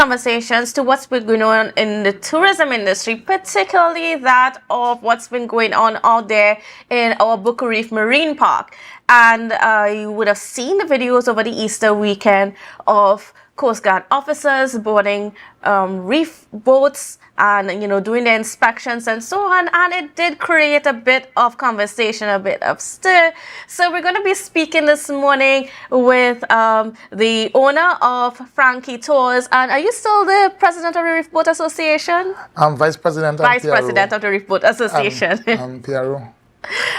conversations to what's been going on in the tourism industry, particularly that of what's been going on out there in our Reef Marine Park. And you would have seen the videos over the Easter weekend of Coast Guard officers boarding reef boats and, doing the inspections and so on. And it did create a bit of conversation, a bit of stir. So we're going to be speaking this morning with the owner of Frankie Tours. And are you still the president of the Reef Boat Association? I'm vice president of president of the Reef Boat Association. I'm PRO.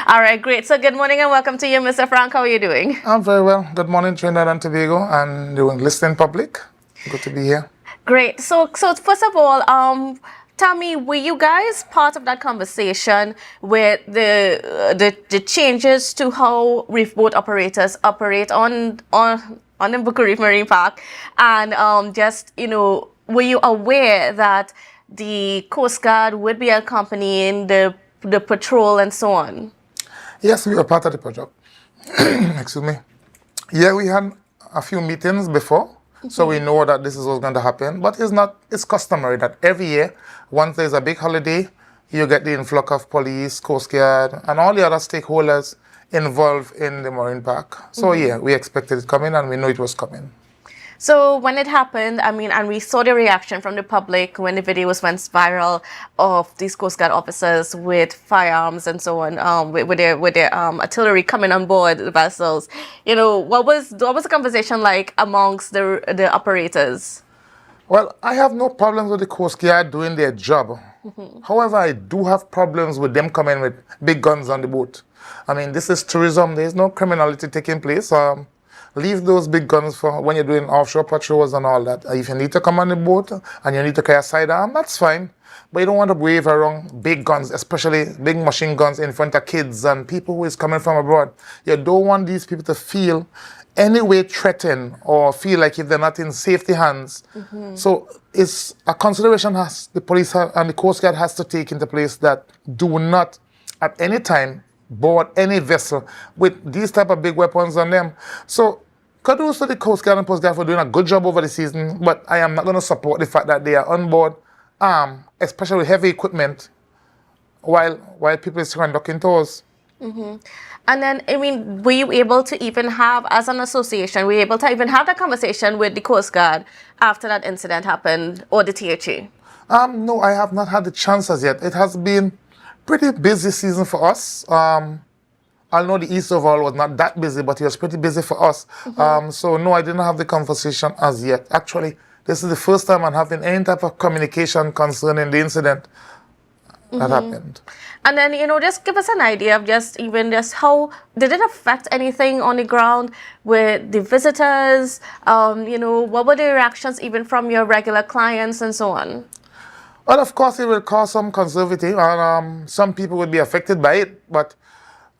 All right, great. So good morning and welcome to you, Mr. Frank. How are you doing? I'm very well. Good morning, Trinidad and Tobago, and the listening public. Good to be here. Great. So first of all, tell me, were you guys part of that conversation with the changes to how reef boat operators operate on the Reef Marine Park, and were you aware that the Coast Guard would be accompanying the patrol and so on? Yes, we were part of the project. Excuse me. Yeah, we had a few meetings before, so we know that this is what's going to happen. But it's customary that every year, once there's a big holiday, you get the influx of police, Coast Guard, and all the other stakeholders involved in the marine park. So yeah, we expected it coming, and we know it was coming. So when it happened, and we saw the reaction from the public when the videos went viral of these Coast Guard officers with firearms and so on, with their artillery coming on board the vessels. What was the conversation like amongst the operators? Well, I have no problems with the Coast Guard doing their job. However, I do have problems with them coming with big guns on the boat. This is tourism. There is no criminality taking place. Leave those big guns for when you're doing offshore patrols and all that. If you need to come on the boat and you need to carry a sidearm, that's fine. But you don't want to wave around big guns, especially big machine guns in front of kids and people who is coming from abroad. You don't want these people to feel any way threatened or feel like if they're not in safety hands. So it's a consideration the police and the Coast Guard has to take into place that do not at any time board any vessel with these type of big weapons on them. So kudos to the Coast Guard and Coast Guard for doing a good job over the season, but I am not going to support the fact that they are on board, especially with heavy equipment, while people is conducting tours. And then, were you able to even have, as an association, were you able to even have that conversation with the Coast Guard after that incident happened, or the THA? No, I have not had the chance as yet. It has been pretty busy season for us. I know the East overall was not that busy, but it was pretty busy for us. So no, I didn't have the conversation as yet. Actually, this is the first time I'm having any type of communication concerning the incident that happened. And then, just give us an idea of just how, did it affect anything on the ground with the visitors? What were the reactions even from your regular clients and so on? Well, of course, it will cause some conservative, and some people would be affected by it. But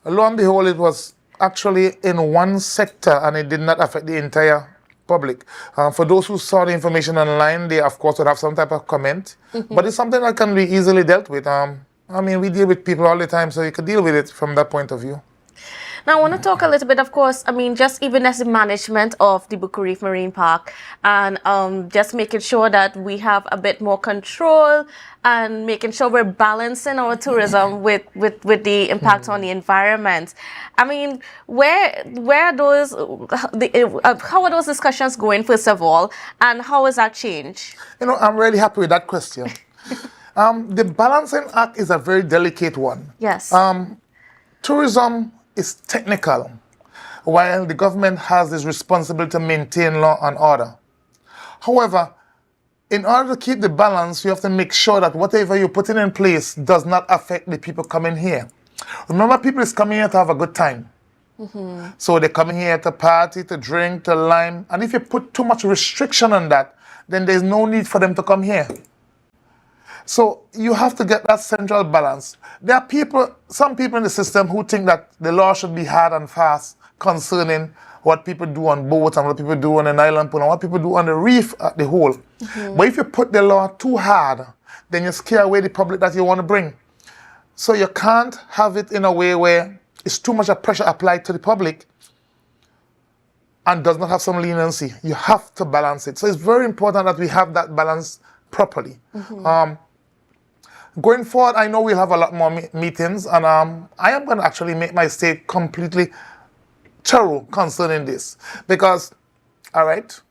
lo and behold, it was actually in one sector, and it did not affect the entire public. For those who saw the information online, they, of course, would have some type of comment. But it's something that can be easily dealt with. We deal with people all the time, so you can deal with it from that point of view. Now, I want to talk a little bit, of course, just even as the management of the Reef Marine Park, and just making sure that we have a bit more control and making sure we're balancing our tourism with the impact on the environment. Where are those, how are those discussions going, first of all, and how has that changed? I'm really happy with that question. The balancing act is a very delicate one. Yes. Tourism is technical, while the government has this responsibility to maintain law and order. However, in order to keep the balance, you have to make sure that whatever you're putting in place does not affect the people coming here. Remember, people is coming here to have a good time. So they're coming here to party, to drink, to lime. And if you put too much restriction on that, then there's no need for them to come here. So you have to get that central balance. There are some people in the system who think that the law should be hard and fast concerning what people do on boats and what people do on an island pool and what people do on the reef at the whole. But if you put the law too hard, then you scare away the public that you want to bring. So you can't have it in a way where it's too much of pressure applied to the public and does not have some leniency. You have to balance it. So it's very important that we have that balance properly. Going forward, I know we'll have a lot more meetings, and I am going to actually make my state completely thorough concerning this, because, all right,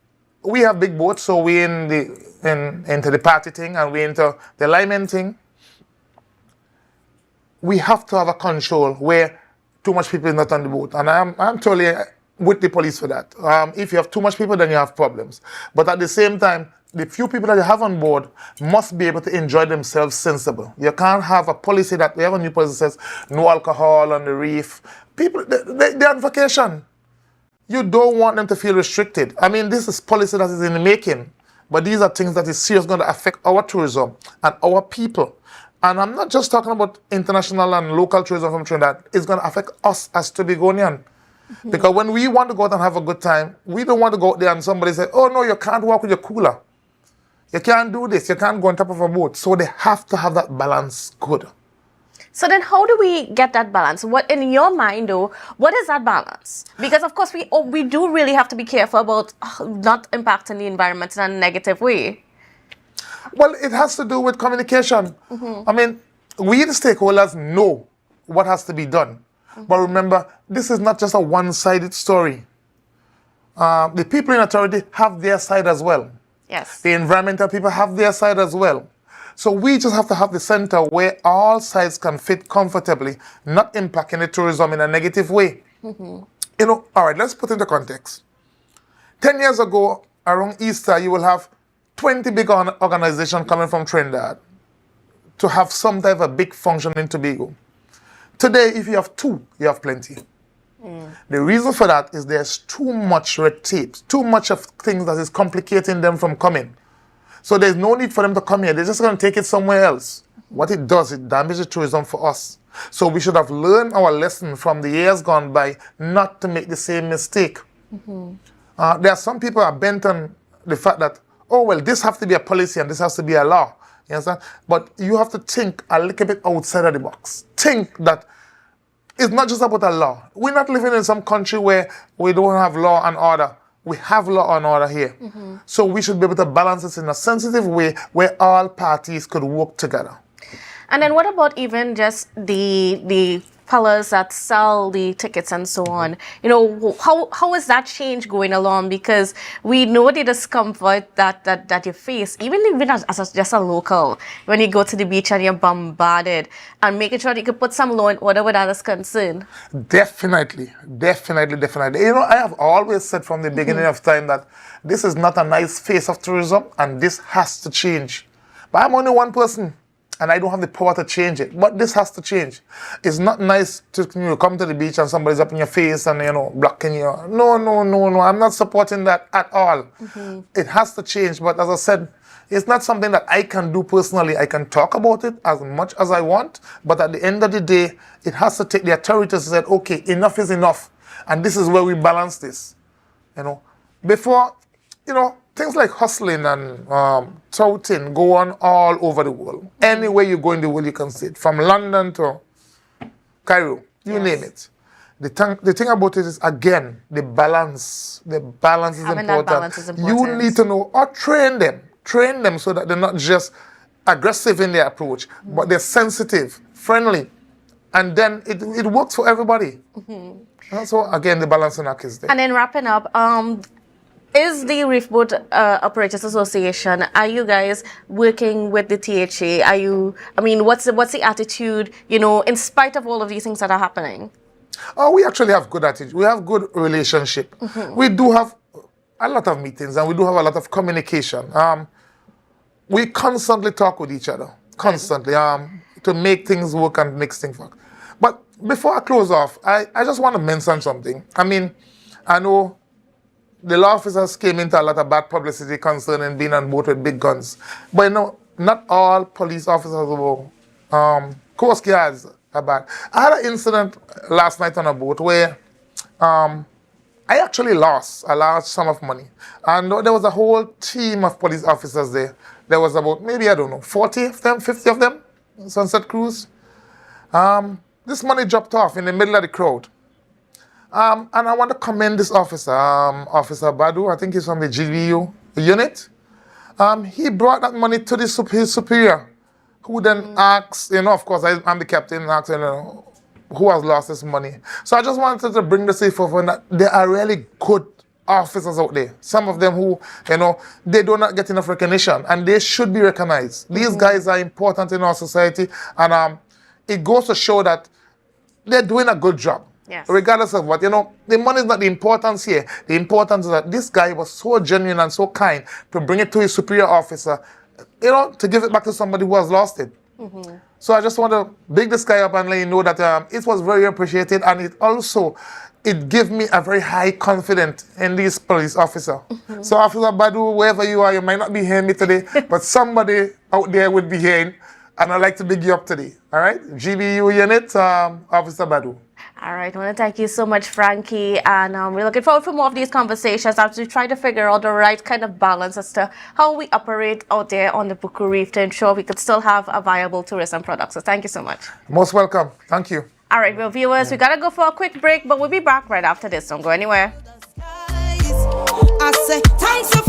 we have big boats, so we into the party thing, and we into the alignment thing. We have to have a control where too much people is not on the boat, and I'm totally with the police for that. If you have too much people, then you have problems. But at the same time, the few people that you have on board must be able to enjoy themselves sensible. You can't have a policy that we have a new policy that says no alcohol on the reef. People, they're on vacation. You don't want them to feel restricted. I mean, this is policy that is in the making, but these are things that is seriously going to affect our tourism and our people. And I'm not just talking about international and local tourism from Trinidad. It's going to affect us as Tobagonian. Because when we want to go out and have a good time, we don't want to go out there and somebody say, oh no, you can't walk with your cooler. You can't do this. You can't go on top of a boat. So they have to have that balance good. So then how do we get that balance? What, in your mind, though, what is that balance? Because, of course, we do really have to be careful about not impacting the environment in a negative way. Well, it has to do with communication. I mean, we the stakeholders know what has to be done. But remember, this is not just a one-sided story. The people in authority have their side as well. Yes. The environmental people have their side as well. So we just have to have the center where all sides can fit comfortably, not impacting the tourism in a negative way. You know, all right, let's put into context. 10 years ago, around Easter, you will have 20 big organizations coming from Trinidad to have some type of big function in Tobago. Today, if you have 2, you have plenty. The reason for that is there's too much red tape, too much of things that is complicating them from coming. So there's no need for them to come here. They're just going to take it somewhere else. What it does, it damages tourism for us. So we should have learned our lesson from the years gone by not to make the same mistake. There are some people who are bent on the fact that, oh, well, this has to be a policy and this has to be a law. You understand? But you have to think a little bit outside of the box. Think that it's not just about a law. We're not living in some country where we don't have law and order. We have law and order here. So we should be able to balance this in a sensitive way where all parties could work together. And then what about even just the fellas that sell the tickets and so on? You know, how is that change going along? Because we know the discomfort that you face, even as just a local, when you go to the beach and you're bombarded, and making sure that you can put some law and order where that is concerned. Definitely. You know, I have always said from the beginning of time that this is not a nice face of tourism and this has to change. But I'm only one person. And I don't have the power to change it. But this has to change. It's not nice to come to the beach and somebody's up in your face and, blocking you. No. I'm not supporting that at all. It has to change. But as I said, it's not something that I can do personally. I can talk about it as much as I want. But at the end of the day, it has to take the authorities to say, okay, enough is enough. And this is where we balance this. Before, things like hustling and touting go on all over the world. Anywhere you go in the world, you can see it. From London to Cairo, you name it. The thing about it is, again, the balance. The balance is important. That balance is important. You need to know, or train them so that they're not just aggressive in their approach, but they're sensitive, friendly, and then it works for everybody. So again, the balancing act is there. And then wrapping up, is the Reef Boat Operators Association, are you guys working with the THA? What's the attitude, in spite of all of these things that are happening? Oh, we actually have good attitude. We have good relationship. We do have a lot of meetings and we do have a lot of communication. We constantly talk with each other, constantly, to make things work and make things work. But before I close off, I just want to mention something. I know the law officers came into a lot of bad publicity concerning being on boat with big guns. But not all police officers or Coast Guards are bad. I had an incident last night on a boat where I actually lost a large sum of money. And there was a whole team of police officers there. There was about, maybe, 40 of them, 50 of them, Sunset Cruise. This money dropped off in the middle of the crowd. And I want to commend this officer, Officer Badu. I think he's from the GBU unit. He brought that money to his superior, who then asks, of course, I'm the captain, asks, who has lost this money. So I just wanted to bring this forward that there are really good officers out there. Some of them who, they do not get enough recognition, and they should be recognized. These guys are important in our society, and it goes to show that they're doing a good job. Yes. Regardless of what, the money is not the importance here. The importance is that this guy was so genuine and so kind to bring it to his superior officer, to give it back to somebody who has lost it. So I just want to big this guy up and let you know that it was very appreciated, and it gave me a very high confidence in this police officer. So Officer Badu, wherever you are, you might not be hearing me today, but somebody out there would be hearing, and I'd like to big you up today. All right? GBU unit, Officer Badu. All right, I want to thank you so much, Frankie, and we're looking forward for more of these conversations as we try to figure out the right kind of balance as to how we operate out there on the Buku Reef to ensure we could still have a viable tourism product. So thank you so much. Most welcome. Thank you. All right, well, viewers, we got to go for a quick break, but we'll be back right after this. Don't go anywhere. I say, thanks for